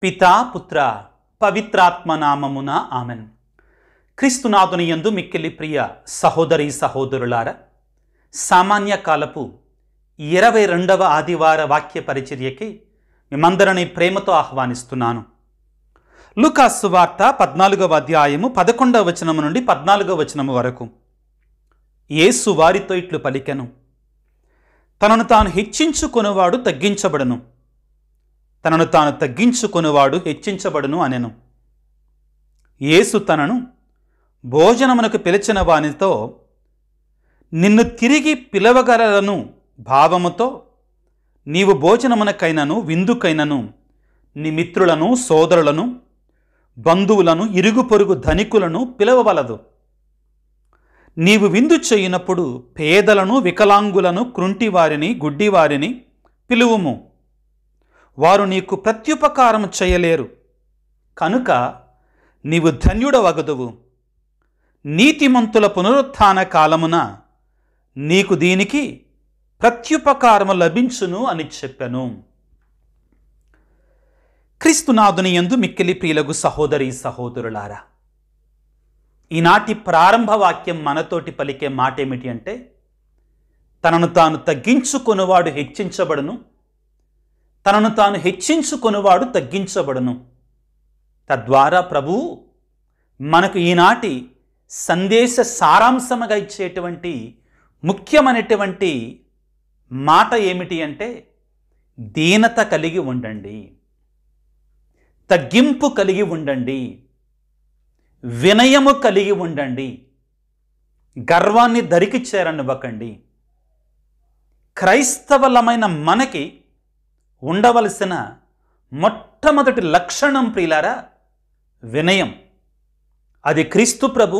పితా పుత్ర పవిత్రాత్మ నామమున ఆమెన్. క్రీస్తునాథుని యందు మిక్కిలి ప్రియ సహోదరి సహోదరులారా, సామాన్య కాలపు 22వ ఆదివార వాక్య పరిచర్యకి మిమ్మందరిని ప్రేమతో ఆహ్వానిస్తున్నాను. లూకా సువార్త 14వ అధ్యాయము 11వ వచనము నుండి 14వ వచనము వరకు. యేసు వారితో ఇట్లు పలికెను, తనను తాను హెచ్చించుకొనువాడు తగ్గించబడును, తనను తాను తగ్గించుకొనువాడు హెచ్చించబడును అనెను. యేసు తనను భోజనమునకు పిలిచిన వానితో, నిన్ను తిరిగి పిలవగలను భావముతో నీవు భోజనమునకైనను విందుకైనను నీ మిత్రులను, సోదరులను, బంధువులను, ఇరుగు పొరుగు ధనికులను పిలవవలదు. నీవు విందు చేయునప్పుడు పేదలను, వికలాంగులను, కృంటివారిని, గుడ్డివారిని పిలువుము. వారు నీకు ప్రత్యుపకారం చేయలేరు కనుక నీవు ధన్యుడవగదువు. నీతిమంతుల పునరుత్థాన కాలమున నీకు దీనికి ప్రత్యుపకారము లభించును అని చెప్పెను. క్రీస్తునాథుని యందు మిక్కిలి ప్రియులగు సహోదరి సహోదరులారా, ఈనాటి ప్రారంభ వాక్యం మనతోటి పలికే మాట ఏమిటి అంటే, తనను తాను తగ్గించుకొనువాడు హెచ్చించబడును, తనను తాను హెచ్చించుకొనువాడు తగ్గించబడును. తద్వారా ప్రభువు మనకు ఈనాటి సందేశ సారాంశముగా ఇచ్చేటువంటి ముఖ్యమైనటువంటి మాట ఏమిటి అంటే, దీనత కలిగి ఉండండి, తగ్గింపు కలిగి ఉండండి, వినయము కలిగి ఉండండి, గర్వాన్ని దరికి చేరనివ్వకండి. క్రైస్తవులమైన మనకి ఉండవలసిన మొట్టమొదటి లక్షణం ప్రియులారా వినయం. అది క్రీస్తు ప్రభు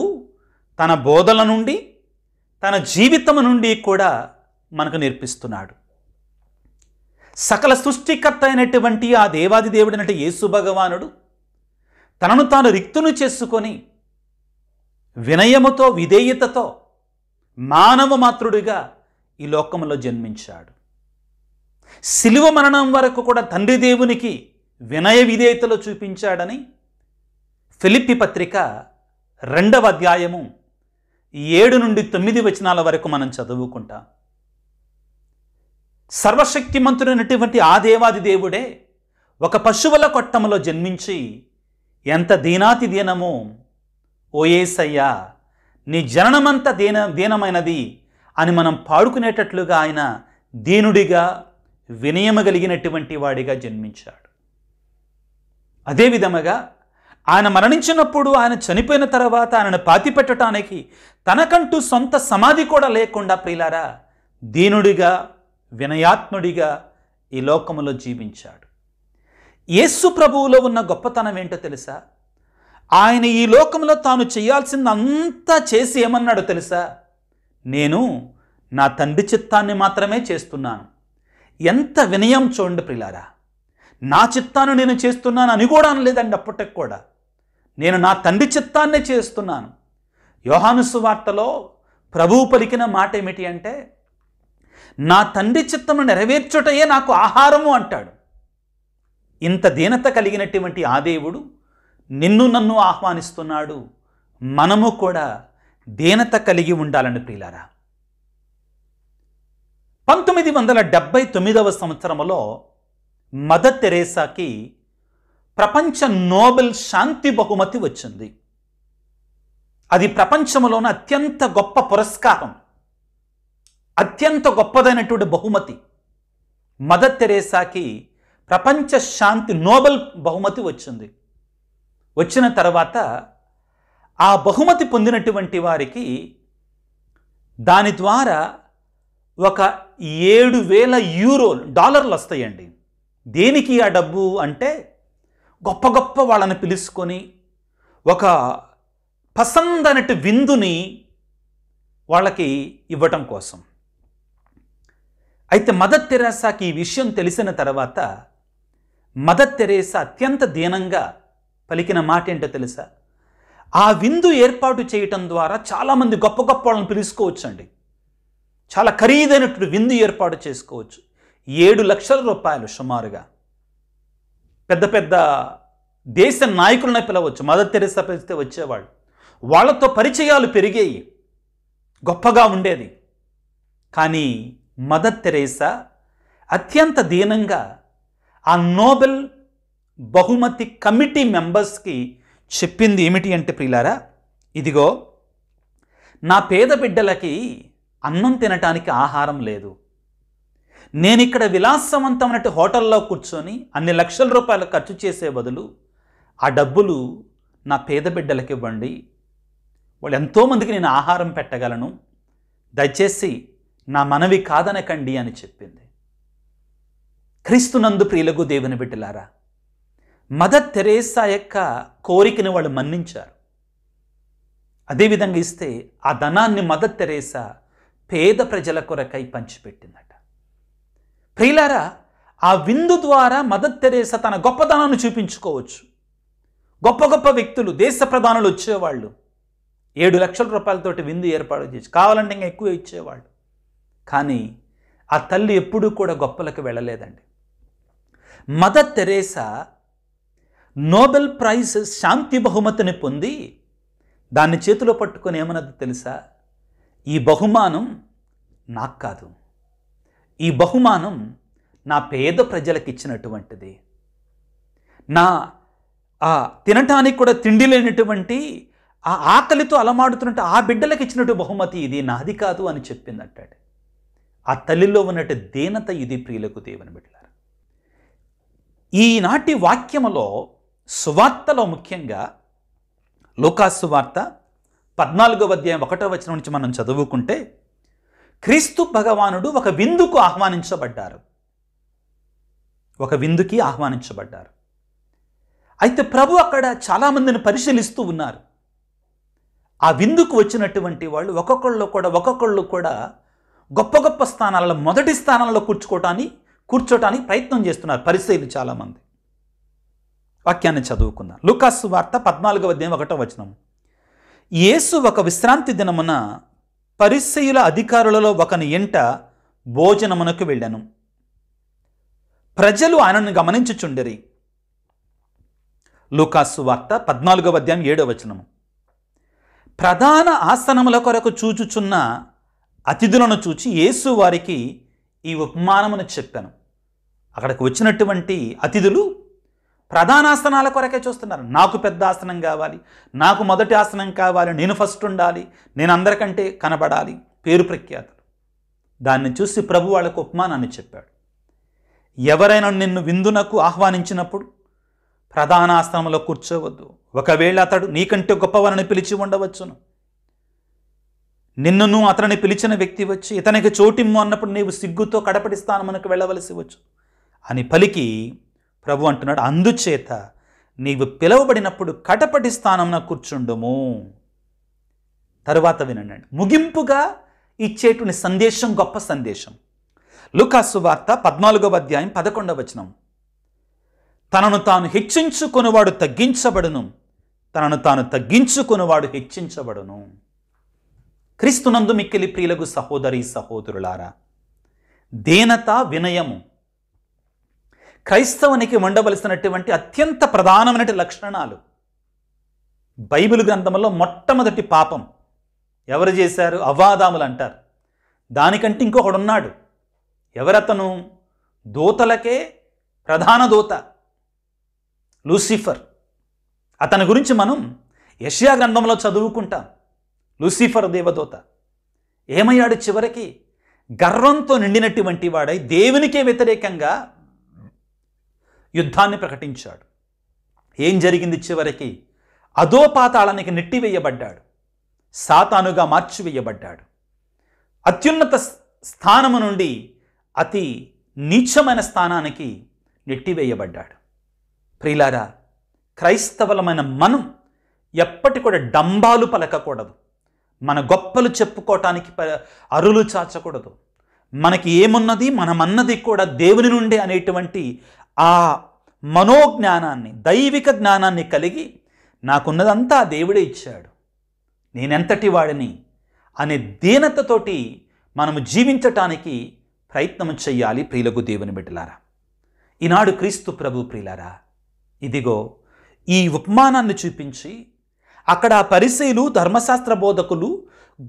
తన బోధల నుండి, తన జీవితం నుండి కూడా మనకు నేర్పిస్తున్నాడు. సకల సృష్టికర్త అయినటువంటి ఆ దేవాది దేవుడైనటువంటి యేసు భగవానుడు తనను తాను రిక్తును చేసుకొని వినయముతో, విధేయతతో మానవ మాతృడిగా ఈ లోకంలో జన్మించాడు. శిలువ మరణం వరకు కూడా తండ్రి దేవునికి వినయ విధేయతలు చూపించాడని ఫిలిప్పీ పత్రిక 2వ అధ్యాయము 7 నుండి 9 వచనాల వరకు మనం చదువుకుంటాం. సర్వశక్తిమంతుడైనటువంటి ఆ దేవాది దేవుడే ఒక పశువుల కొట్టములో జన్మించి ఎంత దీనాతి దీనమో, ఓ యేసయ్యా నీ జననమంత దీనమైనది అని మనం పాడుకునేటట్లుగా ఆయన దీనుడిగా, వినయము కలిగినటువంటి వాడిగా జన్మించాడు. అదేవిధముగా ఆయన మరణించినప్పుడు, ఆయన చనిపోయిన తర్వాత ఆయనను పాతిపెట్టడానికి తనకంటూ సొంత సమాధి కూడా లేకుండా ప్రియులారా దీనుడిగా, వినయాత్ముడిగా ఈ లోకములో జీవించాడు. యేసు ప్రభువులో ఉన్న గొప్పతనం ఏంటో తెలుసా? ఆయన ఈ లోకంలో తాను చేయాల్సిందంతా చేసి ఏమన్నాడో తెలుసా? నేను నా తండ్రి చిత్తాన్ని మాత్రమే చేస్తున్నాను. ఎంత వినయం చూడండి ప్రియులారా. నా చిత్తాన్ని నేను చేస్తున్నాను అని కూడా అనలేదండి. అప్పటికి కూడా నేను నా తండ్రి చిత్తాన్నే చేస్తున్నాను. యోహాను సువార్తలో ప్రభువు పలికిన మాట ఏమిటి అంటే, నా తండ్రి చిత్తమును నెరవేర్చుటయే నాకు ఆహారము అంటాడు. ఇంత దీనత కలిగినటువంటి ఆ దేవుడు నిన్ను నన్ను ఆహ్వానిస్తున్నాడు. మనము కూడా దీనత కలిగి ఉండాలని ప్రియులారా. 1979వ సంవత్సరంలో మదర్ తెరేసాకి ప్రపంచ నోబెల్ శాంతి బహుమతి వచ్చింది. అది ప్రపంచంలోని అత్యంత గొప్ప పురస్కారం, అత్యంత గొప్పదైనటువంటి బహుమతి. మదర్ తెరేసాకి ప్రపంచ శాంతి నోబెల్ బహుమతి వచ్చింది. వచ్చిన తర్వాత ఆ బహుమతి పొందినటువంటి వారికి దాని ద్వారా ఒక 7,000 డాలర్లు వస్తాయండి. దేనికి ఆ డబ్బు అంటే, గొప్ప గొప్ప వాళ్ళని పిలుచుకొని ఒక పసందనటి విందుని వాళ్ళకి ఇవ్వటం కోసం. అయితే మదర్ తెరేసాకి ఈ విషయం తెలిసిన తర్వాత మదర్ తెరేసా అత్యంత దీనంగా పలికిన మాట ఏంటో తెలుసా? ఆ విందు ఏర్పాటు చేయటం ద్వారా చాలామంది గొప్ప గొప్ప వాళ్ళని పిలుచుకోవచ్చండి. చాలా ఖరీదైనటువంటి విందు ఏర్పాటు చేసుకోవచ్చు. 7 లక్షల రూపాయలు సుమారుగా. పెద్ద పెద్ద దేశ నాయకులనే పిలవచ్చు, మదర్ తెరెసా పిలిస్తే వచ్చేవాళ్ళు. వాళ్ళతో పరిచయాలు పెరిగాయి, గొప్పగా ఉండేది. కానీ మదర్ తెరెసా అత్యంత దీనంగా ఆ నోబెల్ బహుమతి కమిటీ మెంబర్స్కి చెప్పింది ఏమిటి అంటే, ప్రియులారా, ఇదిగో నా పేద బిడ్డలకి అన్నం తినటానికి ఆహారం లేదు. నేను ఇక్కడ విలాసవంతమైన హోటల్లో కూర్చొని అన్ని లక్షల రూపాయలు ఖర్చు చేసే బదులు ఆ డబ్బులు నా పేద బిడ్డలకి ఇవ్వండి, వాళ్ళు ఎంతోమందికి నేను ఆహారం పెట్టగలను, దయచేసి నా మనవి కాదనకండి అని చెప్పింది. క్రీస్తునందు ప్రియులకు దేవుని బిడ్డలారా, మదర్ తెరెసా యొక్క కోరికను వాళ్ళు మన్నించారు. అదేవిధంగా ఇస్తే ఆ ధనాన్ని మదర్ తెరెసా పేద ప్రజల కొరకై పంచిపెట్టిందట. ప్రియులారా, ఆ విందు ద్వారా మదర్ తెరెసా తన గొప్పదనాన్ని చూపించుకోవచ్చు. గొప్ప గొప్ప వ్యక్తులు, దేశ ప్రధానులు వచ్చేవాళ్ళు, 7 లక్షల రూపాయలతోటి విందు ఏర్పాటు చేసి కావాలంటే ఇంకా ఎక్కువ ఇచ్చేవాళ్ళు. కానీ ఆ తల్లి ఎప్పుడూ కూడా గొప్పలకు వెళ్ళలేదండి. మదర్ తెరెసా నోబెల్ ప్రైజ్ శాంతి బహుమతిని పొంది దాన్ని చేతిలో పట్టుకొని ఏమన్నది తెలుసా? ఈ బహుమానం నాకు కాదు, ఈ బహుమానం నా పేద ప్రజలకు ఇచ్చినటువంటిది, నా తినటానికి కూడా తిండి లేనటువంటి ఆ ఆకలితో అలమాడుతున్నట్టు ఆ బిడ్డలకు ఇచ్చినట్టు బహుమతి ఇది, నాది కాదు అని చెప్పిందంటాడు. ఆ తల్లిలో ఉన్నట్టు దీనత ఇది ప్రియులకు దేవుని బిడ్డలారా. ఈనాటి వాక్యములో సువార్తలో ముఖ్యంగా లూకాసు సువార్త 14వ అధ్యాయం 1వ వచనం నుంచి మనం చదువుకుంటే, క్రీస్తు భగవానుడు ఒక విందుకు ఆహ్వానించబడ్డారు, ఒక విందుకి ఆహ్వానించబడ్డారు. అయితే ప్రభు అక్కడ చాలామందిని పరిశీలిస్తూ ఉన్నారు. ఆ విందుకు వచ్చినటువంటి వాళ్ళు ఒక్కొక్కళ్ళు కూడా గొప్ప గొప్ప స్థానాలలో మొదటి స్థానాలలో కూర్చోటానికి ప్రయత్నం చేస్తున్నారు పరిసయ్యులు చాలామంది. వాక్యాన్ని చదువుకుందాం. లూకాసు వార్త 14వ అధ్యాయం 1వ వచనం. యేసు ఒక విశ్రాంతి దినమున పరిసయ్యుల అధికారులలో ఒకని ఎంట భోజనమునకు వెళ్ళాను. ప్రజలు ఆయనను గమనించుచుండిరి. లూకాసు వార్త 14వ అధ్యాయం 7వ వచనము. ప్రధాన ఆసనముల కొరకు చూచుచున్న అతిథులను చూచి యేసు వారికి ఈ ఉపమానమును చెప్పాను. అక్కడికి వచ్చినటువంటి అతిథులు ప్రధాన ఆసనాల కొరకే చూస్తున్నారు. నాకు పెద్ద ఆసనం కావాలి, నాకు మొదటి ఆసనం కావాలి, నేను ఫస్ట్ ఉండాలి, నేను అందరికంటే కనబడాలి, పేరు ప్రఖ్యాతులు. దాన్ని చూసి ప్రభు వాళ్ళకు ఉపమానాన్ని చెప్పాడు. ఎవరైనా నిన్ను విందునకు ఆహ్వానించినప్పుడు ప్రధాన ఆసనంలో కూర్చోవద్దు. ఒకవేళ అతడు నీకంటే గొప్పవారిని పిలిచి ఉండవచ్చును. నిన్నును అతనిని పిలిచిన వ్యక్తి వచ్చి ఇతనికి చోటిమ్ము అన్నప్పుడు నీవు సిగ్గుతో కడపటి స్థానమునకు వెళ్ళవలసి వచ్చు అని పలికి ప్రభు అంటున్నాడు, అందుచేత నీవు పిలువబడినప్పుడు కడపటి స్థానమున కూర్చుండుము. తరువాత వినండి, ముగింపుగా ఇచ్చేటువంటి సందేశం గొప్ప సందేశం. లూకాసు వార్త 14వ అధ్యాయం 11వ వచనం. తనను తాను హెచ్చించుకొనువాడు తగ్గించబడును, తనను తాను తగ్గించుకొనువాడు హెచ్చించబడును. క్రీస్తునందు మిక్కిలి ప్రియులకు సహోదరి సహోదరులారా, దీనత వినయము క్రైస్తవునికి ఉండవలసినటువంటి అత్యంత ప్రధానమైన లక్షణాలు. బైబిల్ గ్రంథంలో మొట్టమొదటి పాపం ఎవరు చేశారు? అవ్వాదాములు అంటారు. దానికంటే ఇంకొకడు ఉన్నాడు. ఎవరతను? దూతలకే ప్రధాన దూత లూసిఫర్. అతని గురించి మనం యెషయా గ్రంథంలో చదువుకుంటాం. లూసిఫర్ దేవదూత ఏమయ్యాడు? చివరికి గర్వంతో నిండినటువంటి వాడై దేవునికే వ్యతిరేకంగా యుద్ధాన్ని ప్రకటించాడు. ఏం జరిగింది? చివరికి అధోపాతాళానికి నెట్టివేయబడ్డాడు, సాతానుగా మార్చివేయబడ్డాడు. అత్యున్నత స్థానము నుండి అతి నీచమైన స్థానానికి నెట్టివేయబడ్డాడు. ప్రియులారా, క్రైస్తవులమైన మనం ఎప్పటి కూడా డంబాలు పలకకూడదు. మన గొప్పలు చెప్పుకోవటానికి అరులు చాచకూడదు. మనకి ఏమున్నది, మనమన్నది కూడా దేవుని నుండే అనేటువంటి ఆ మనోజ్ఞానాన్ని, దైవిక జ్ఞానాన్ని కలిగి నాకున్నదంతా దేవుడే ఇచ్చాడు, నేనెంతటి వాడిని అనే దీనతతోటి మనము జీవించటానికి ప్రయత్నం చెయ్యాలి. ప్రియులకు దేవుని బిడ్డలారా, ఈనాడు క్రీస్తు ప్రభు ప్రియులారా ఇదిగో ఈ ఉపమానాన్ని చూపించి అక్కడ ఆ పరిసయ్యులు ధర్మశాస్త్ర బోధకులు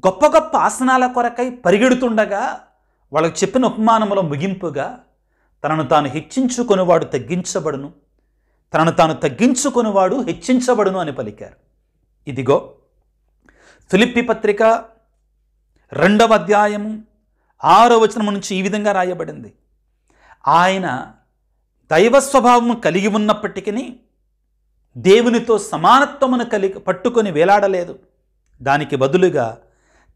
గొప్ప గొప్ప ఆసనాల కొరకై పరిగెడుతుండగా వాళ్ళకు చెప్పిన ఉపమానములో ముగింపుగా తనను తాను హెచ్చించుకొనివాడు తగ్గించబడును, తనను తాను తగ్గించుకొనివాడు హెచ్చించబడును అని పలికారు. ఇదిగో ఫిలిప్పీ పత్రిక 2వ అధ్యాయము 6వ వచనం నుంచి ఈ విధంగా రాయబడింది. ఆయన దైవ స్వభావము కలిగి ఉన్నప్పటికీ దేవునితో సమానత్వమును పట్టుకొని వేలాడలేదు. దానికి బదులుగా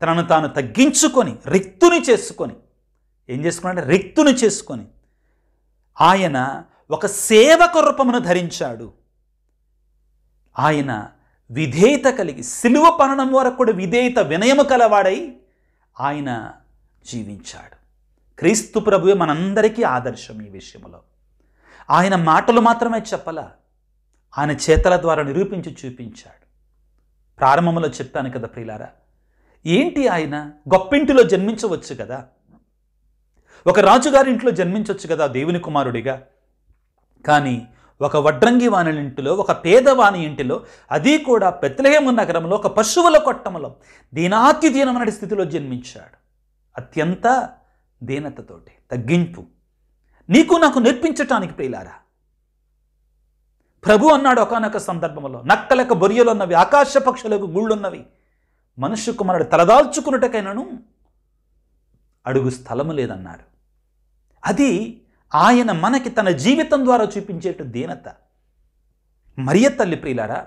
తనను తాను తగ్గించుకొని రిక్తుని చేసుకొని ఏం చేసుకున్నాడు? రిక్తుని చేసుకొని ఆయన ఒక సేవక రూపమును ధరించాడు. ఆయన విధేయత కలిగి సిలువ పనడం వరకు కూడా విధేయత వినయము కలవాడై ఆయన జీవించాడు. క్రీస్తు ప్రభువే మనందరికీ ఆదర్శం ఈ విషయంలో. ఆయన మాటలు మాత్రమే చెప్పలా, ఆయన చేతల ద్వారా నిరూపించి చూపించాడు. ప్రారంభంలో చెప్పాను కదా ప్రియులారా, ఏంటి ఆయన గొప్పింటిలో జన్మించవచ్చు కదా, ఒక రాజుగారి ఇంట్లో జన్మించవచ్చు కదా దేవుని కుమారుడిగా. కానీ ఒక వడ్రంగి వాని ఇంటిలో, ఒక పేదవాని ఇంటిలో, అది కూడా బెత్లెహేము నగరంలో ఒక పశువుల కొట్టములో దీనాతి దీనమైన స్థితిలో జన్మించాడు. అత్యంత దీనతతోటి తగ్గింపు నీకు నాకు నేర్పించటానికి ప్రియులారా. ప్రభు అన్నాడు ఒకానొక సందర్భంలో, నక్కలకు బొరియలున్నవి, ఆకాశ పక్షులకు గూళ్ళున్నవి, మనుష్య కుమారుడు తలదాల్చుకున్నటకైనను అడుగు స్థలము లేదన్నాడు. అది ఆయన మనకి తన జీవితం ద్వారా చూపించేట దీనత. మరియ తల్లి ప్రియులారా,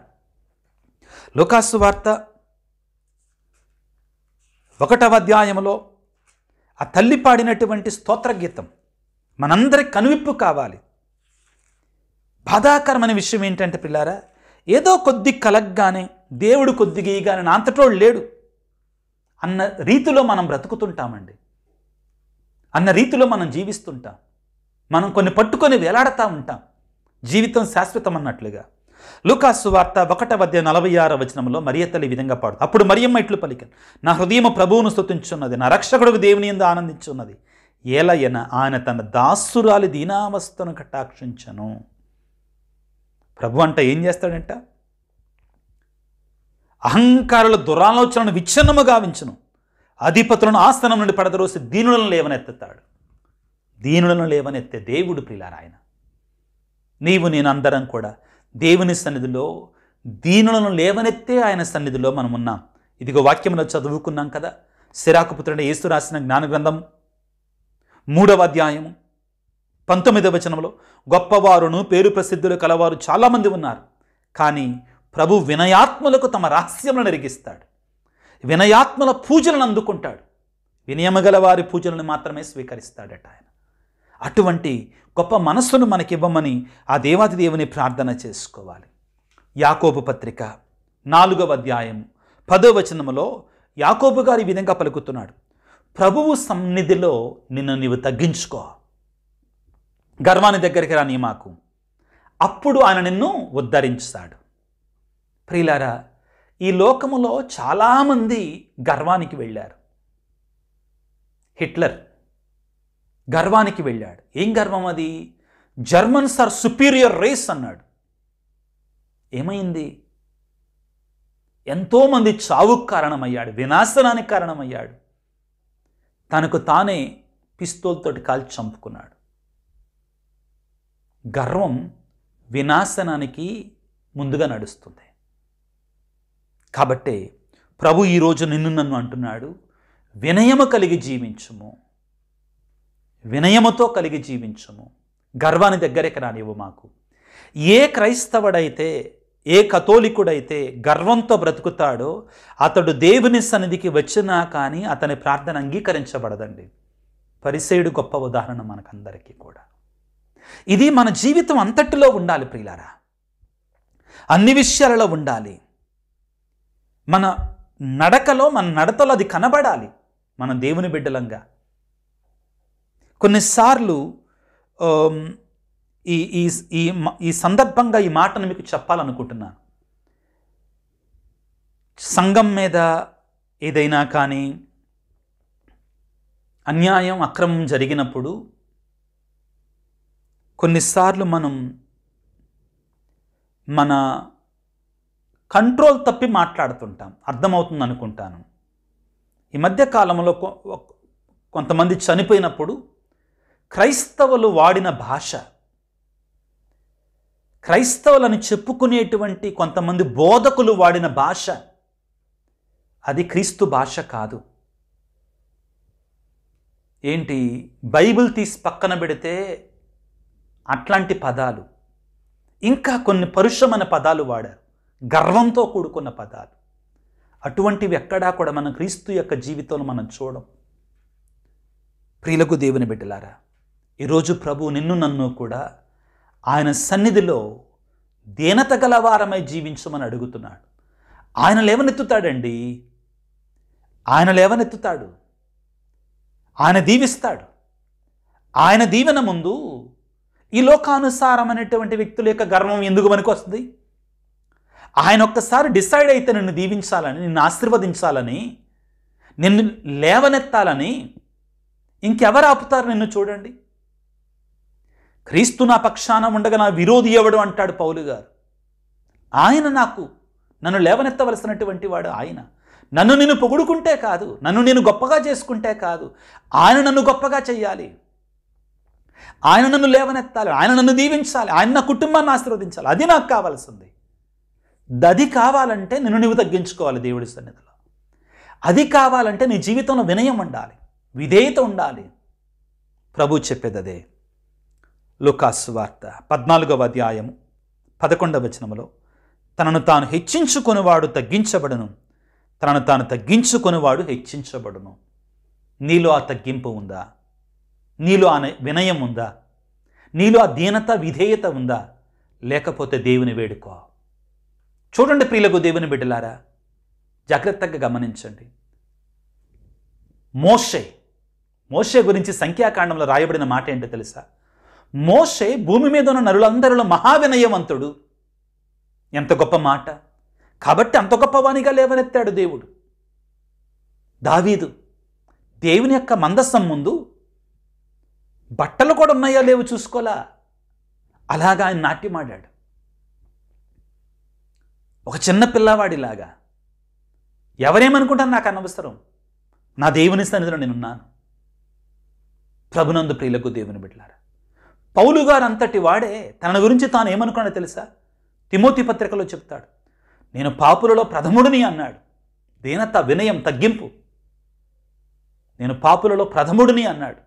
లూకాసు వార్త 1వ అధ్యాయంలో ఆ తల్లి పాడినటువంటి స్తోత్ర గీతం మనందరికి కనువిప్పు కావాలి. బాధాకరమైన విషయం ఏంటంటే ప్రియులారా, ఏదో కొద్ది కలగ్గానే దేవుడు కొద్దిగా ఇయ్యగానే నా అంతటోడు లేడు అన్న రీతిలో మనం బ్రతుకుతుంటామండి, అన్న రీతిలో మనం జీవిస్తుంటాం. మనం కొన్ని పట్టుకొని వేలాడుతూ ఉంటాం, జీవితం శాశ్వతం అన్నట్లుగా. లూకాసు వార్త 1వ అధ్యాయం 46వ వచనంలో మరియ తల్లి ఈ విధంగా పాడు. అప్పుడు మరియమ్మ ఇట్లు పలికాను, నా హృదయము ప్రభువును స్తుతించున్నది, నా రక్షకుడు దేవుని యందు ఆనందించున్నది, ఏలయన ఆయన తన దాసురాలి దీనావస్థను కటాక్షించను. ప్రభు అంటే ఏం చేస్తాడంట? అహంకారుల దురాలోచనను విచ్ఛిన్నము గావించును, అధిపతులను ఆస్థానం నుండి పడదరోసి దీనులను లేవనెత్తుతాడు. దీనులను లేవనెత్తే దేవుడు ప్రియులారా ఆయన. నీవు నేను అందరం కూడా దేవుని సన్నిధిలో దీనులను లేవనెత్తే ఆయన సన్నిధిలో మనం ఉన్నాం. ఇదిగో వాక్యంలో చదువుకున్నాం కదా, సిరాకు పుత్రుడైన యేసు రాసిన జ్ఞాన గ్రంథం 3వ అధ్యాయము 19వ వచనంలో, గొప్పవారును పేరు ప్రసిద్ధులు కలవారు చాలామంది ఉన్నారు, కానీ ప్రభు వినయాత్ములకు తమ రహస్యములను ఎరిగిస్తాడు, వినయాత్ముల పూజలను అందుకుంటాడు, వినయమగల వారి పూజలను మాత్రమే స్వీకరిస్తాడట ఆయన. అటువంటి గొప్ప మనస్సును మనకివ్వమని ఆ దేవాది దేవుని ప్రార్థన చేసుకోవాలి. యాకోబు పత్రిక 4వ అధ్యాయం 10వ వచనములో యాకోబు గారు ఈ విధంగా పలుకుతున్నాడు, ప్రభువు సన్నిధిలో నిన్ను నీవు తగ్గించుకో, గర్వాని దగ్గరికి రా నీ మాకు, అప్పుడు ఆయన నిన్ను ఉద్ధరించాడు. ప్రియులారా, ఈ లోకములో చాలామంది గర్వానికి వెళ్ళారు. హిట్లర్ గర్వానికి వెళ్ళాడు. ఏం గర్వం అది? జర్మన్స్ ఆర్ సుపీరియర్ రేస్ అన్నాడు. ఏమైంది? ఎంతోమంది చావుకు కారణమయ్యాడు, వినాశనానికి కారణమయ్యాడు. తనకు తానే పిస్తోల్తోటి కాల్చి చంపుకున్నాడు. గర్వం వినాశనానికి ముందుగా నడుస్తుంది. కాబట్టే ప్రభు ఈరోజు నిన్ను నన్ను అంటున్నాడు, వినయము కలిగి జీవించుము, వినయముతో కలిగి జీవించుము, గర్వాన్ని దగ్గరికి రానివ్వు మాకు. ఏ క్రైస్తవుడైతే, ఏ కథోలికుడైతే గర్వంతో బ్రతుకుతాడో అతడు దేవుని సన్నిధికి వచ్చినా కానీ అతని ప్రార్థన అంగీకరించబడదండి. పరిసేయుడు గొప్ప ఉదాహరణ మనకందరికీ కూడా. ఇది మన జీవితం అంతటిలో ఉండాలి ప్రియులారా, అన్ని విషయాలలో ఉండాలి. మన నడకలో, మన నడతలో అది కనబడాలి మన దేవుని బిడ్డలంగా. కొన్నిసార్లు ఈ సందర్భంగా ఈ మాటను మీకు చెప్పాలనుకుంటున్నాను. సంఘం మీద ఏదైనా కానీ అన్యాయం, అక్రమం జరిగినప్పుడు కొన్నిసార్లు మనం మన కంట్రోల్ తప్పి మాట్లాడుతుంటాం. అర్థమవుతుంది అనుకుంటాను. ఈ మధ్య కాలంలో కొంతమంది చనిపోయినప్పుడు క్రైస్తవులు వాడిన భాష, క్రైస్తవులని చెప్పుకునేటువంటి కొంతమంది బోధకులు వాడిన భాష, అది క్రీస్తు భాష కాదు. ఏంటి, బైబిల్ తీసి పక్కన పెడితే అట్లాంటి పదాలు, ఇంకా కొన్ని పరుషమైన పదాలు వాడారు, గర్వంతో కూడుకున్న పదాలు. అటువంటివి ఎక్కడా కూడా మనం క్రీస్తు యొక్క జీవితంలో మనం చూడం. ప్రియులకు దేవుని బిడ్డలారా, ఈరోజు ప్రభు నిన్ను నన్ను కూడా ఆయన సన్నిధిలో దీనత గలవారమై జీవించమని అడుగుతున్నాడు. ఆయన లేవనెత్తుతాడండి, ఆయన లేవనెత్తుతాడు, ఆయన దీవిస్తాడు. ఆయన దీవెన ముందు ఈ లోకానుసారమైనటువంటి వ్యక్తుల యొక్క గర్వం ఎందుకు మనకు వస్తుంది? ఆయన ఒక్కసారి డిసైడ్ అయితే నిన్ను దీవించాలని, నిన్ను ఆశీర్వదించాలని, నిన్ను లేవనెత్తాలని ఇంకెవరు ఆపుతారు నిన్ను? చూడండి, క్రీస్తు నా పక్షాన ఉండగా నా విరోధి ఎవడు అంటాడు పౌలు గారు. ఆయన నన్ను లేవనెత్తవలసినటువంటి వాడు ఆయన. నన్ను నేను పొగుడుకుంటే కాదు, నన్ను నేను గొప్పగా చేసుకుంటే కాదు, ఆయన నన్ను గొప్పగా చెయ్యాలి, ఆయన నన్ను లేవనెత్తాలి, ఆయన నన్ను దీవించాలి, ఆయన నా కుటుంబాన్ని ఆశీర్వదించాలి. అది నాకు కావాల్సింది. అది కావాలంటే నిన్ను నువ్వు తగ్గించుకోవాలి దేవుడి సన్నిధిలో. అది కావాలంటే నీ జీవితంలో వినయం ఉండాలి, విధేయత ఉండాలి. ప్రభు చెప్పేది అదే. లూకాసు వార్త 14వ అధ్యాయము 11వ వచనములో, తనను తాను హెచ్చించుకొనివాడు తగ్గించబడును, తనను తాను తగ్గించుకొనివాడు హెచ్చించబడును. నీలో ఆ తగ్గింపు ఉందా? నీలో ఆ వినయం ఉందా? నీలో ఆ దీనత విధేయత ఉందా? లేకపోతే దేవుని వేడుకో. చూడండి ప్రియులకు దేవుని బిడ్డలారా, జాగ్రత్తగా గమనించండి. మోషే గురించి సంఖ్యాకాండంలో రాయబడిన మాట ఏంటో తెలుసా? మోషే భూమి మీద ఉన్న నరులందరిలో మహావినయవంతుడు. ఎంత గొప్ప మాట! కాబట్టి అంత గొప్పవానిగా లేవనెత్తాడు దేవుడు. దావీదు దేవుని యొక్క మందస్సం ముందు బట్టలు కూడా ఉన్నాయా లేవు చూసుకోలా, అలాగా ఆయన నాట్యమాడాడు. ఒక చిన్న పిల్లవాడిలాగా. ఎవరేమనుకుంటాను నాకు అనవసరం, నా దేవుని సన్నిధిలో నేనున్నాను. ప్రభునందు ప్రియులకు దేవుని బిడ్డలారా, పౌలు గారు అంతటి వాడే తన గురించి తాను ఏమనుకున్నాడో తెలుసా? తిమోతి పత్రికలో చెప్తాడు, నేను పాపులలో ప్రథముడిని అన్నాడు. దీనత, వినయం, తగ్గింపు. నేను పాపులలో ప్రథముడిని అన్నాడు.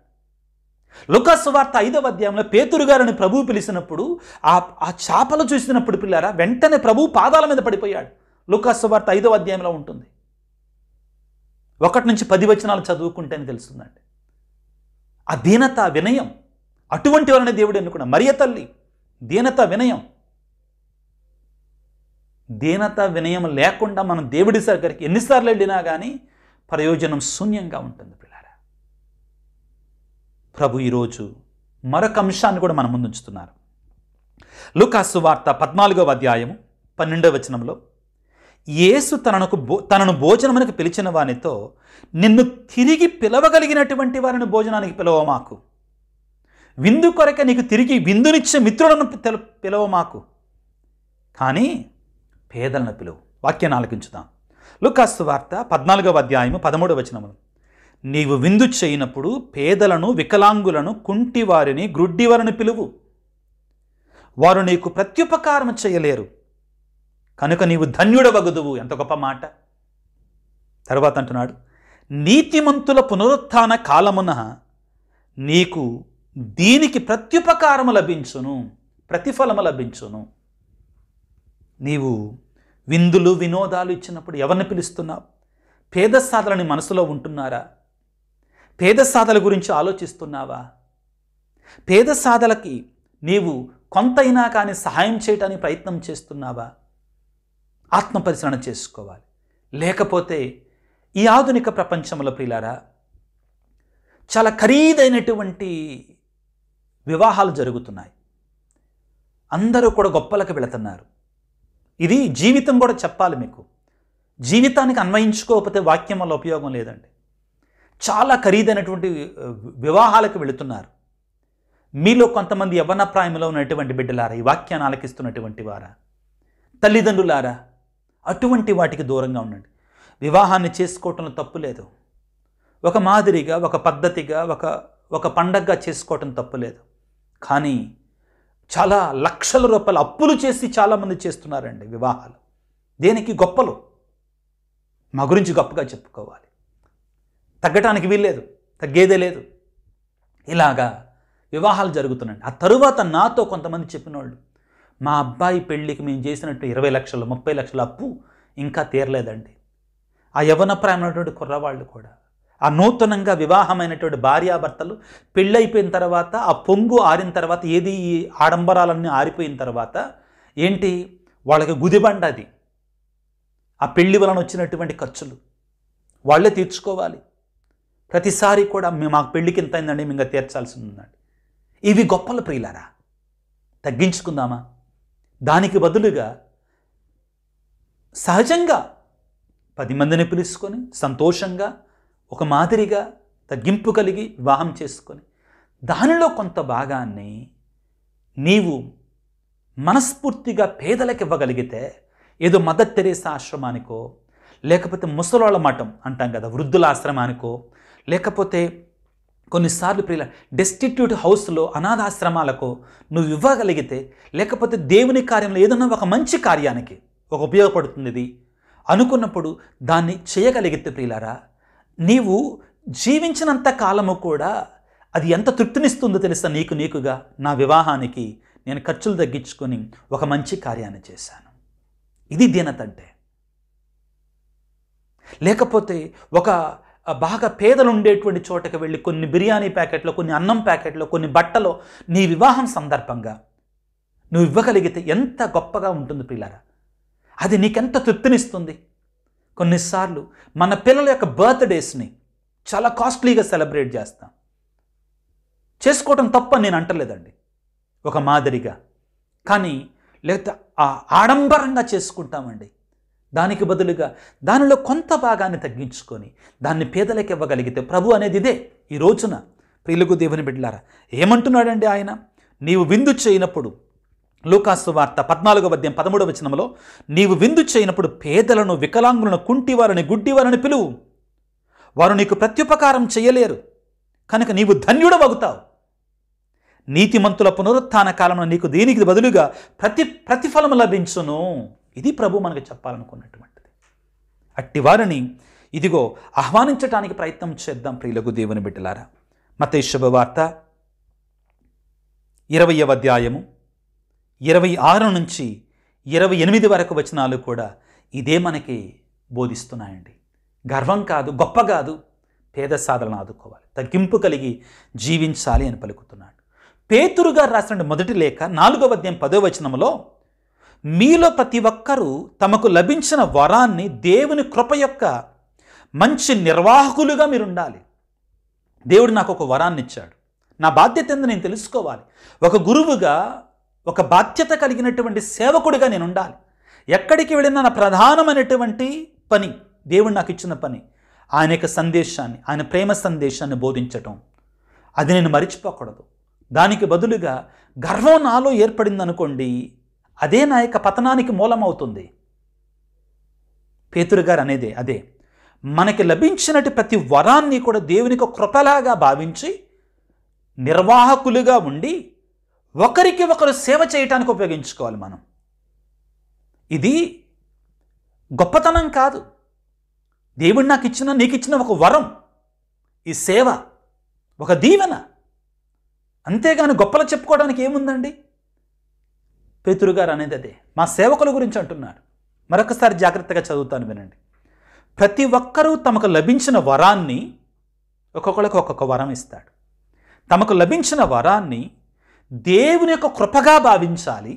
లూకాసు వార్త 5వ అధ్యాయంలో పేతురు గారిని ప్రభువు పిలిచినప్పుడు ఆ చేపలు చూసినప్పుడు పిల్లారా వెంటనే ప్రభువు పాదాల మీద పడిపోయాడు. లూకాసు వార్త 5వ అధ్యాయంలో ఉంటుంది. 1 నుంచి 10 వచనాలు చదువుకుంటేనే తెలుస్తుందండి. ఆ దీనత, వినయం, అటువంటి వాళ్ళని దేవుడు ఎన్నుకున్నాడు. మరియ తల్లి దీనత, వినయం. దీనత, వినయం లేకుండా మనం దేవుడి దగ్గరికి ఎన్నిసార్లు వెళ్ళినా కానీ ప్రయోజనం శూన్యంగా ఉంటుంది పిల్లారా. ప్రభు ఈరోజు మరొక అంశాన్ని కూడా మన ముందు ఉంచుతున్నారు. లూకాసు వార్త 14వ అధ్యాయము 12వ వచనంలో, యేసు తనను భోజనమునకు పిలిచిన వానితో, నిన్ను తిరిగి పిలవగలిగినటువంటి వారిని భోజనానికి పిలవమాకు, విందు కొరక నీకు తిరిగి విందునిచ్చే మిత్రులను పిలవమాకు, కానీ పేదలను పిలువు. వాక్యాన్ని ఆలకించుదాం. లూకాసు వార్త 14వ అధ్యాయము 13వ వచనము, నీవు విందు చేయనప్పుడు పేదలను, వికలాంగులను, కుంటివారిని, గ్రుడ్డివారిని పిలువు, వారు నీకు ప్రత్యుపకారం చేయలేరు, కనుక నీవు ధన్యుడవగుదువు. ఎంత గొప్ప మాట! తర్వాత అంటున్నాడు, నీతిమంతుల పునరుత్థాన కాలమున నీకు దీనికి ప్రత్యుపకారము లభించును, ప్రతిఫలము లభించును. నీవు విందులు, వినోదాలు ఇచ్చినప్పుడు ఎవరిని పిలుస్తున్నావు? పేద సాధలని మనసులో ఉంటున్నారా? పేద సాధల గురించి ఆలోచిస్తున్నావా? పేద సాధలకి నీవు కొంతైనా కానీ సహాయం చేయడానికి ప్రయత్నం చేస్తున్నావా? ఆత్మపరిశీలన చేసుకోవాలి. లేకపోతే ఈ ఆధునిక ప్రపంచంలో ప్రియులారా చాలా ఖరీదైనటువంటి వివాహాలు జరుగుతున్నాయి. అందరూ కూడా గొప్పలకు వెళుతున్నారు. ఇది జీవితం కూడా చెప్పాలి మీకు. జీవితానికి అన్వయించుకోకపోతే వాక్యం వల్ల ఉపయోగం లేదండి. చాలా ఖరీదైనటువంటి వివాహాలకు వెళుతున్నారు. మీలో కొంతమంది యవ్వన ప్రాయంలో ఉన్నటువంటి బిడ్డలారా, ఈ వాక్యాన్ని ఆలకిస్తున్నటువంటి వారా, తల్లిదండ్రులారా, అటువంటి వాటికి దూరంగా ఉండండి. వివాహాన్ని చేసుకోవటంలో తప్పు లేదు. ఒక మాదిరిగా, ఒక పద్ధతిగా, ఒక పండగగా చేసుకోవటం తప్పు లేదు. కానీ చాలా లక్షల రూపాయలు అప్పులు చేసి చాలామంది చేస్తున్నారండి వివాహాలు. దేనికి? గొప్పలు. మా గురించి గొప్పగా చెప్పుకోవాలి, తగ్గటానికి వీల్లేదు, తగ్గేదే లేదు. ఇలాగా వివాహాలు జరుగుతున్నాయండి. ఆ తరువాత నాతో కొంతమంది చెప్పిన వాళ్ళు, మా అబ్బాయి పెళ్ళికి మేము చేసినట్టు 20 లక్షలు 30 లక్షల అప్పు ఇంకా తీరలేదండి. ఆ యవ్వనప్రాయమైనటువంటి కుర్రవాళ్ళు కూడా, ఆ నూతనంగా వివాహమైనటువంటి భార్యాభర్తలు పెళ్ళైపోయిన తర్వాత, ఆ పొంగు ఆరిన తర్వాత, ఏది ఈ ఆడంబరాలన్నీ ఆరిపోయిన తర్వాత ఏంటి, వాళ్ళకి గుదిబండ అది. ఆ పెళ్లి వలన వచ్చినటువంటి ఖర్చులు వాళ్ళే తీర్చుకోవాలి. ప్రతిసారి కూడా మాకు పెళ్ళికి ఎంత అయిందండి, మేము ఇంకా తీర్చాల్సి ఉందండి. ఇవి గొప్పలు ప్రియులారా. తగ్గించుకుందామా? దానికి బదులుగా సహజంగా 10 మందిని పిలుచుకొని సంతోషంగా ఒక మాదిరిగా తగ్గింపు కలిగి వివాహం చేసుకొని దానిలో కొంత భాగాన్ని నీవు మనస్ఫూర్తిగా పేదలకు ఇవ్వగలిగితే, ఏదో మదర్ తెరేసా ఆశ్రమానికో, లేకపోతే ముసలోళ్ళ మఠం అంటాం కదా, వృద్ధుల ఆశ్రమానికో, లేకపోతే కొన్నిసార్లు ప్రియుల డెస్టిట్యూట్ హౌస్లో అనాథాశ్రమాలకు నువ్వు ఇవ్వగలిగితే, లేకపోతే దేవుని కార్యంలో ఏదన్నా ఒక మంచి కార్యానికి ఒక ఉపయోగపడుతుంది ఇది అనుకున్నప్పుడు దాన్ని చేయగలిగితే ప్రియులారా, నీవు జీవించినంత కాలము కూడా అది ఎంత తృప్తినిస్తుందో తెలుసా నీకుగా. నా వివాహానికి నేను ఖర్చులు తగ్గించుకొని ఒక మంచి కార్యాన్ని చేశాను. ఇది దీనత అంటే. లేకపోతే ఒక బాగా పేదలు ఉండేటువంటి చోటకి వెళ్ళి కొన్ని బిర్యానీ ప్యాకెట్లో, కొన్ని అన్నం ప్యాకెట్లో, కొన్ని బట్టలో నీ వివాహం సందర్భంగా నువ్వు ఇవ్వగలిగితే ఎంత గొప్పగా ఉంటుంది ప్రియులారా. అది నీకెంత తృప్తినిస్తుంది. కొన్నిసార్లు మన పిల్లల యొక్క బర్త్డేస్ని చాలా కాస్ట్లీగా సెలబ్రేట్ చేస్తాం. చేసుకోవటం తప్పని నేను అంటలేదండి, ఒక మాదిరిగా. కానీ లేకపోతే ఆడంబరంగా చేసుకుంటామండి. దానికి బదులుగా దానిలో కొంత భాగాన్ని తగ్గించుకొని దాన్ని పేదలకు ఇవ్వగలిగితే, ప్రభు అనేది ఇదే. ఈ రోజున ప్రియులకు దేవుని బిడ్డలారా ఏమంటున్నాడండి ఆయన? నీవు విందు చేయనప్పుడు, లూకాసు వార్త 14వ అధ్యాయం 13వ వచనంలో, నీవు విందు చేయనప్పుడు పేదలను, వికలాంగులను, కుంటివారిని, గుడ్డివారిని పిలువు. వారు నీకు ప్రత్యుపకారం చేయలేరు కనుక నీవు ధన్యుడవగుతావు. నీతిమంతుల పునరుత్థాన కాలంలో నీకు దీనికి బదులుగా ప్రతిఫలం లభించును. ఇది ప్రభు మనకు చెప్పాలనుకున్నటువంటిది. అట్టి వారిని ఇదిగో ఆహ్వానించడానికి ప్రయత్నం చేద్దాం ప్రియులకు దేవుని బిడ్డలారా. మత్తయి శుభవార్త 20వ అధ్యాయము 26 నుంచి 28 వరకు వచనాలు కూడా ఇదే మనకి బోధిస్తున్నాయండి. గర్వం కాదు, గొప్ప కాదు, పేద సాధనను ఆదుకోవాలి, తగ్గింపు కలిగి జీవించాలి అని పలుకుతున్నాడు. పేతురు గారు రాసిన మొదటి లేఖ 4వ అధ్యాయం 10వ వచనంలో, మీలో ప్రతి ఒక్కరూ తమకు లభించిన వరాన్ని దేవుని కృప యొక్క మంచి నిర్వాహకులుగా మీరు ఉండాలి. దేవుడు నాకు ఒక వరాన్ని ఇచ్చాడు, నా బాధ్యత ఏందో నేను తెలుసుకోవాలి. ఒక గురువుగా, ఒక బాధ్యత కలిగినటువంటి సేవకుడిగా నేను ఉండాలి. ఎక్కడికి వెళ్ళినా నా ప్రధానమైనటువంటి పని, దేవుడు నాకు ఇచ్చిన పని, ఆయన యొక్క సందేశాన్ని, ఆయన ప్రేమ సందేశాన్ని బోధించటం. అది నేను మరిచిపోకూడదు. దానికి బదులుగా గర్వం నాలో ఏర్పడింది అనుకోండి, అదే నా యొక్క పతనానికి మూలమవుతుంది. పేతురు గారు అనేది అదే. మనకి లభించినట్టు ప్రతి వరాన్ని కూడా దేవునికి కృపలాగా భావించి నిర్వాహకులుగా ఉండి ఒకరికి ఒకరు సేవ చేయటానికి ఉపయోగించుకోవాలి మనం. ఇది గొప్పతనం కాదు, దేవుడు నాకు ఇచ్చిన, నీకు ఇచ్చిన ఒక వరం, ఈ సేవ ఒక దీవెన. అంతేగాని గొప్పలు చెప్పుకోవడానికి ఏముందండి? పేతురు గారు అనేది అదే. మా సేవకుల గురించి అంటున్నారు. మరొకసారి జాగ్రత్తగా చదువుతాను వినండి. ప్రతి ఒక్కరూ తమకు లభించిన వరాన్ని, ఒక్కొక్కరికి ఒక్కొక్క వరం ఇస్తాడు. తమకు లభించిన వరాన్ని దేవుని యొక్క కృపగా భావించాలి.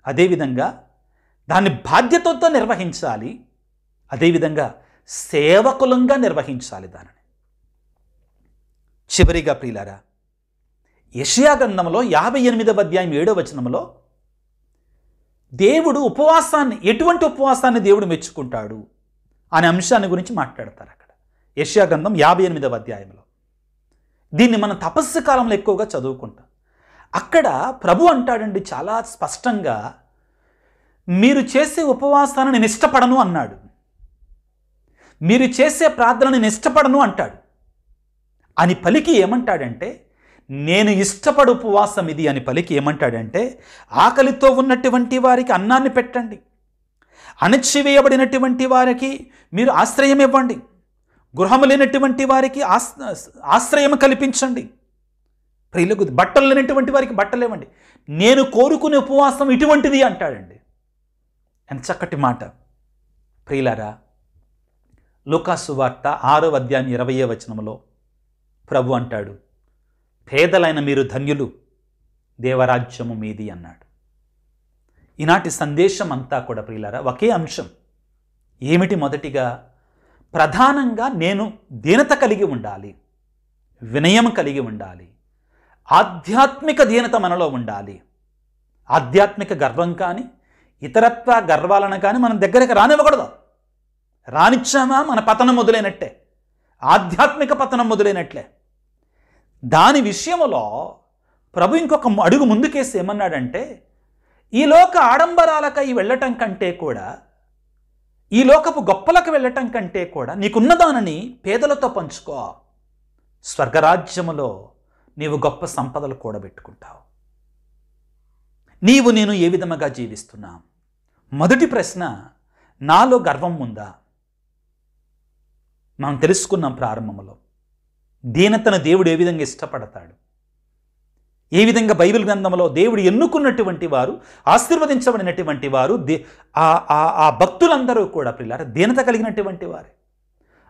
అదేవిధంగా దాన్ని బాధ్యతతో నిర్వహించాలి. అదేవిధంగా సేవకులంగా నిర్వహించాలి దానిని. చివరిగా ప్రియులారా, యెషయా గ్రంథంలో 58వ అధ్యాయం 7వ వచనంలో దేవుడు ఉపవాసాన్ని, ఎటువంటి ఉపవాసాన్ని దేవుడు మెచ్చుకుంటాడు అనే అంశాన్ని గురించి మాట్లాడతారు అక్కడ. యెషయా గ్రంథం 58వ అధ్యాయంలో. దీన్ని మనం తపస్సు కాలంలో ఎక్కువగా చదువుకుంటాం. అక్కడ ప్రభు అంటాడండి చాలా స్పష్టంగా, మీరు చేసే ఉపవాసాన్ని నేను ఇష్టపడను అన్నాడు. మీరు చేసే ప్రార్థన నేను ఇష్టపడను అంటాడు. అని పలికి ఏమంటాడంటే, నేను ఇష్టపడు ఉపవాసం ఇది అని పలికి ఏమంటాడంటే, ఆకలితో ఉన్నటువంటి వారికి అన్నాన్ని పెట్టండి, అణచివేయబడినటువంటి వారికి మీరు ఆశ్రయం ఇవ్వండి, గృహము లేనటువంటి వారికి ఆశ్రయం కల్పించండి, ప్రియులకు బట్టలు లేనటువంటి వారికి బట్టలు ఇవ్వండి, నేను కోరుకునే ఉపవాసం ఇటువంటిది అంటాడండి. ఎంత చక్కటి మాట ప్రియులారా. లూకాసు వార్త 6వ అధ్యాయం 20వ వచనంలో ప్రభు అంటాడు, పేదలైన మీరు ధన్యులు, దేవరాజ్యము మీది అన్నాడు. ఈనాటి సందేశం అంతా కూడా ప్రియులారా ఒకే అంశం. ఏమిటి? మొదటిగా ప్రధానంగా నేను దీనత కలిగి ఉండాలి, వినయం కలిగి ఉండాలి, ఆధ్యాత్మిక దీనత మనలో ఉండాలి. ఆధ్యాత్మిక గర్వం కానీ ఇతరత్వ గర్వాలను కానీ మనం దగ్గరికి రానివ్వకూడదు. రానిచ్చామా మన పతనం మొదలైనట్టే, ఆధ్యాత్మిక పతనం మొదలైనట్లే. దాని విషయంలో ప్రభు ఇంకొక అడుగు ముందుకేసి ఏమన్నాడంటే, ఈ లోక ఆడంబరాలకై వెళ్ళటం కంటే కూడా, ఈ లోకపు గొప్పలకు వెళ్ళటం కంటే కూడా నీకున్నదానని పేదలతో పంచుకో, స్వర్గరాజ్యములో నీవు గొప్ప సంపదలు కూడబెట్టుకుంటావు. నీవు నేను ఏ విధముగా జీవిస్తున్నాం? మొదటి ప్రశ్న, నాలో గర్వం ఉందా? మనం తెలుసుకున్నాం ప్రారంభంలో దీనతను దేవుడు ఏ విధంగా ఇష్టపడతాడు, ఏ విధంగా బైబిల్ గ్రంథంలో దేవుడు ఎన్నుకున్నటువంటి వారు, ఆశీర్వదించబడినటువంటి వారు, ఆ భక్తులందరూ కూడా ప్రియులారా దీనత కలిగినటువంటి వారే.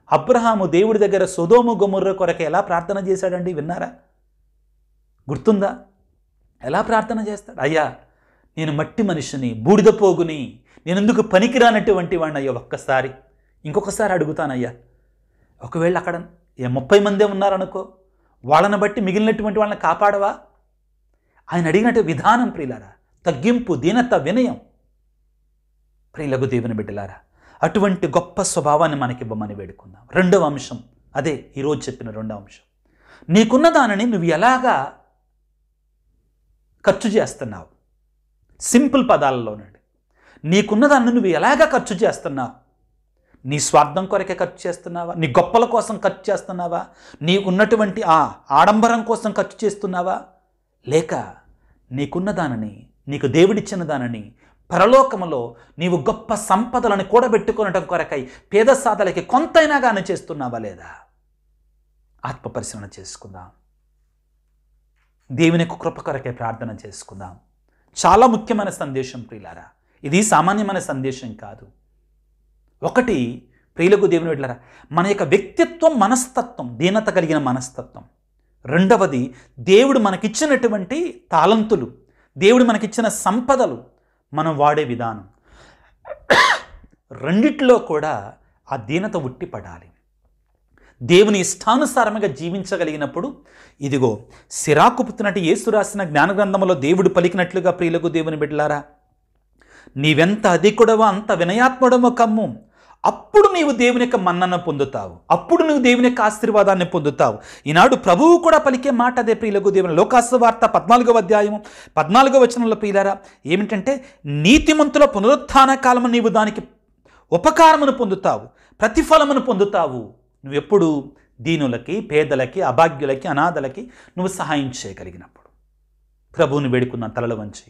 అబ్రహాము దేవుడి దగ్గర సొదోము గొమొర్రా కొరకు ఎలా ప్రార్థన చేశాడండి? విన్నారా? గుర్తుందా? ఎలా ప్రార్థన చేస్తాడు? అయ్యా, నేను మట్టి మనిషిని, బూడిద పోగుని, నేను ఎందుకు పనికిరానటువంటి వాడిని అయ్యా, ఒక్కసారి ఇంకొకసారి అడుగుతానయ్యా, ఒకవేళ అక్కడ 30 మందే ఉన్నారనుకో, వాళ్ళని బట్టి మిగిలినటువంటి వాళ్ళని కాపాడవా? ఆయన అడిగినట్టు విధానం ప్రియులారా తగ్గింపు, దీనత, వినయం. ప్రియులకు దేవుని బిడ్డలారా అటువంటి గొప్ప స్వభావాన్ని మనకివ్వమని వేడుకుందాం. రెండవ అంశం అదే ఈరోజు చెప్పిన రెండవ అంశం. నీకున్న దానిని నువ్వు ఎలాగా ఖర్చు చేస్తున్నావు? సింపుల్ పదాలలోనండి, నీకున్న దాన్ని నువ్వు ఎలాగా ఖర్చు చేస్తున్నావు? నీ స్వార్థం కొరకే ఖర్చు చేస్తున్నావా? నీ గొప్పల కోసం ఖర్చు చేస్తున్నావా? నీకున్నటువంటి ఆ ఆడంబరం కోసం ఖర్చు చేస్తున్నావా? లేక నీకున్న దానిని, నీకు దేవుడిచ్చిన దానిని పరలోకములో నీవు గొప్ప సంపదలను కూడబెట్టుకునటం కొరకై పేద సాధలకి కొంతైనా కానీ చేస్తున్నావా లేదా? ఆత్మపరిశీలన చేసుకుందాం. దేవుని కృప కొరకే ప్రార్థన చేసుకుందాం. చాలా ముఖ్యమైన సందేశం ప్రియులారా, ఇది సామాన్యమైన సందేశం కాదు. ఒకటి, ప్రియులకు దేవుని బిడ్డలారా మన యొక్క వ్యక్తిత్వం, మనస్తత్వం, దీనత కలిగిన మనస్తత్వం. రెండవది, దేవుడు మనకిచ్చినటువంటి తాళంతులు, దేవుడు మనకిచ్చిన సంపదలు మనం వాడే విధానం. రెండిట్లో కూడా ఆ దీనత ఉట్టిపడాలి. దేవుని ఇష్టానుసారంగా జీవించగలిగినప్పుడు, ఇదిగో సిరాకు పుత్రినటి యేసు రాసిన జ్ఞానగ్రంథంలో దేవుడు పలికినట్లుగా ప్రియులకు దేవుని బిడ్డలారా, నీవెంత అధికుడవో అంత వినయాత్ముడమో కమ్ము, అప్పుడు నీవు దేవుని యొక్క మన్నన పొందుతావు, అప్పుడు నువ్వు దేవుని యొక్క ఆశీర్వాదాన్ని పొందుతావు. ఈనాడు ప్రభువు కూడా పలికే మాట అదే ప్రియులకు దేవుని. లోకాసు వార్త 14వ అధ్యాయము 14వ వచనంలో ప్రియులారా ఏమిటంటే, నీతిమంతుల పునరుత్థాన కాలము నీవు దానికి ఉపకారమును పొందుతావు, ప్రతిఫలమును పొందుతావు. నువ్వెప్పుడు దీనులకి, పేదలకి, అభాగ్యులకి, అనాథలకి నువ్వు సహాయం చేయగలిగినప్పుడు. ప్రభువుని వేడుకుందాం, తలలు వంచి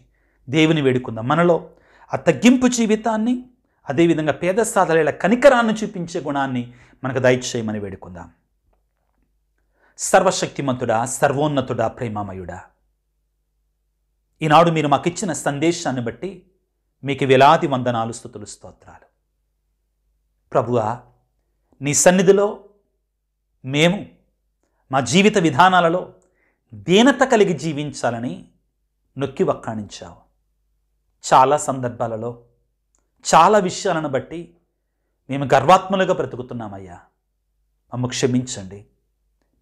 దేవుని వేడుకుందాం. మనలో ఆ తగ్గింపు జీవితాన్ని, అదేవిధంగా పేద సాధల కనికరాన్ని చూపించే గుణాన్ని మనకు దయచేయమని వేడుకుందాం. సర్వశక్తిమంతుడా, సర్వోన్నతుడా, ప్రేమామయుడా, ఈనాడు మీరు మాకిచ్చిన సందేశాన్ని బట్టి మీకు వేలాది వందనాలు, స్తుతులు, స్తోత్రాలు. ప్రభువా, నీ సన్నిధిలో మేము మా జీవిత విధానాలలో దీనత కలిగి జీవించాలని నొక్కి వక్కాణించావు. చాలా సందర్భాలలో, చాలా విషయాలను బట్టి మేము గర్వాత్మలుగా బ్రతుకుతున్నామయ్యా. మమ్మ క్షమించండి,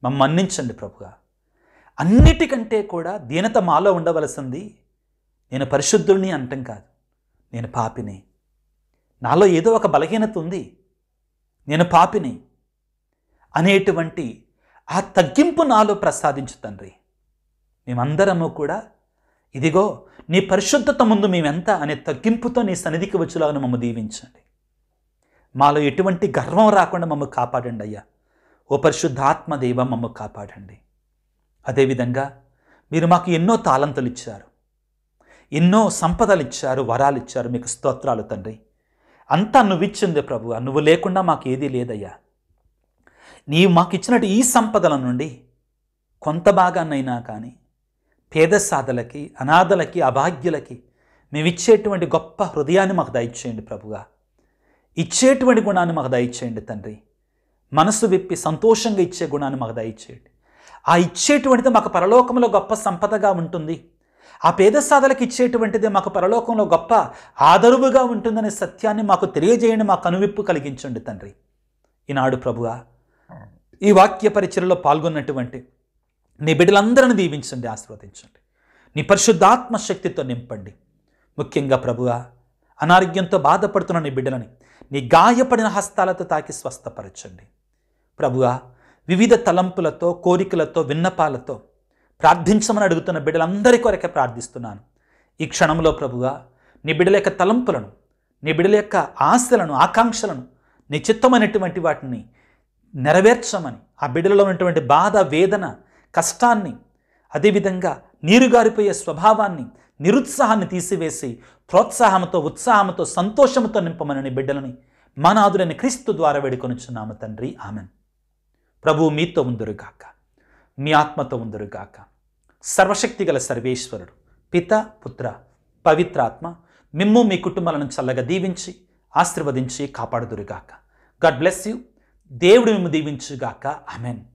మమ్మ మన్నించండి ప్రభుగా. అన్నిటికంటే కూడా దీనత మాలో ఉండవలసింది, నేను పరిశుద్ధుడిని అంటం కాదు, నేను పాపిని, నాలో ఏదో ఒక బలహీనత ఉంది, నేను పాపిని అనేటువంటి ఆ తగ్గింపు నాలో ప్రసాదించు తండ్రి. మేమందరము కూడా ఇదిగో నీ పరిశుద్ధత ముందు మేమెంత అనే తగ్గింపుతో నీ సన్నిధికి వచ్చేలాగా మమ్మల్ని దీవించండి. మాలో ఎటువంటి గర్వం రాకుండా మమ్మల్ని కాపాడండి అయ్యా. ఓ పరిశుద్ధాత్మ దేవ మమ్మల్ని కాపాడండి. అదేవిధంగా మీరు మాకు ఎన్నో తాళంతులు ఇచ్చారు, ఎన్నో సంపదలు ఇచ్చారు, వరాలు ఇచ్చారు. మీకు స్తోత్రాలు తండ్రి. అంతా నువ్వు ఇచ్చింది ప్రభువా, నువ్వు లేకుండా మాకు ఏదీ లేదయ్యా. నీవు మాకు ఇచ్చినట్టు ఈ సంపదల నుండి కొంత భాగాన్నైనా కానీ పేద సాధలకి, అనాథలకి, అభాగ్యులకి మేము ఇచ్చేటువంటి గొప్ప హృదయాన్ని మాకు దయచేయండి ప్రభుగా. ఇచ్చేటువంటి గుణాన్ని మాకు దయచేయండి తండ్రి. మనసు విప్పి సంతోషంగా ఇచ్చే గుణాన్ని మాకు దయచేయండి. ఆ ఇచ్చేటువంటిది మాకు పరలోకంలో గొప్ప సంపదగా ఉంటుంది. ఆ పేద సాధలకు ఇచ్చేటువంటిది మాకు పరలోకంలో గొప్ప ఆదరువుగా ఉంటుందనే సత్యాన్ని మాకు తెలియజేయండి, మాకు కనువిప్పు కలిగించండి తండ్రి. ఈనాడు ప్రభువా, ఈ వాక్య పరిచర్యలో పాల్గొన్నటువంటి నీ బిడ్డలందరినీ దీవించండి, ఆశీర్వదించండి. నీ పరిశుద్ధాత్మ శక్తితో నింపండి. ముఖ్యంగా ప్రభువా, అనారోగ్యంతో బాధపడుతున్న నీ బిడ్డలని నీ గాయపడిన హస్తాలతో తాకి స్వస్థపరచండి. ప్రభువా, వివిధ తలంపులతో, కోరికలతో, విన్నపాలతో ప్రార్థించమని అడుగుతున్న బిడ్డలందరి కొరకే ప్రార్థిస్తున్నాను. ఈ క్షణంలో ప్రభువా, నీ బిడ్డల యొక్క తలంపులను, నీ బిడ్డల యొక్క ఆశలను, ఆకాంక్షలను, నీ చిత్తమైనటువంటి వాటిని నెరవేర్చమని, ఆ బిడ్డలలో ఉన్నటువంటి బాధ, వేదన, కష్టాన్ని, అదేవిధంగా నీరుగారిపోయే స్వభావాన్ని, నిరుత్సాహాన్ని తీసివేసి ప్రోత్సాహంతో, ఉత్సాహంతో, సంతోషంతో నింపమని నీ బిడ్డలని మా నాథుడైన క్రీస్తు ద్వారా వేడుకొనుచున్నాము తండ్రి. ఆమెన్. ప్రభువు మీతో ఉందురుగాక, మీ ఆత్మతో ఉందురుగాక. సర్వశక్తిగల సర్వేశ్వరుడు పిత, పుత్ర, పవిత్రాత్మ మిమ్ము మీ కుటుంబాలను చల్లగా దీవించి ఆశీర్వదించి కాపాడుదురుగాక. God bless you. దేవుడు మిమ్ము దీవించుగాక. ఆమెన్.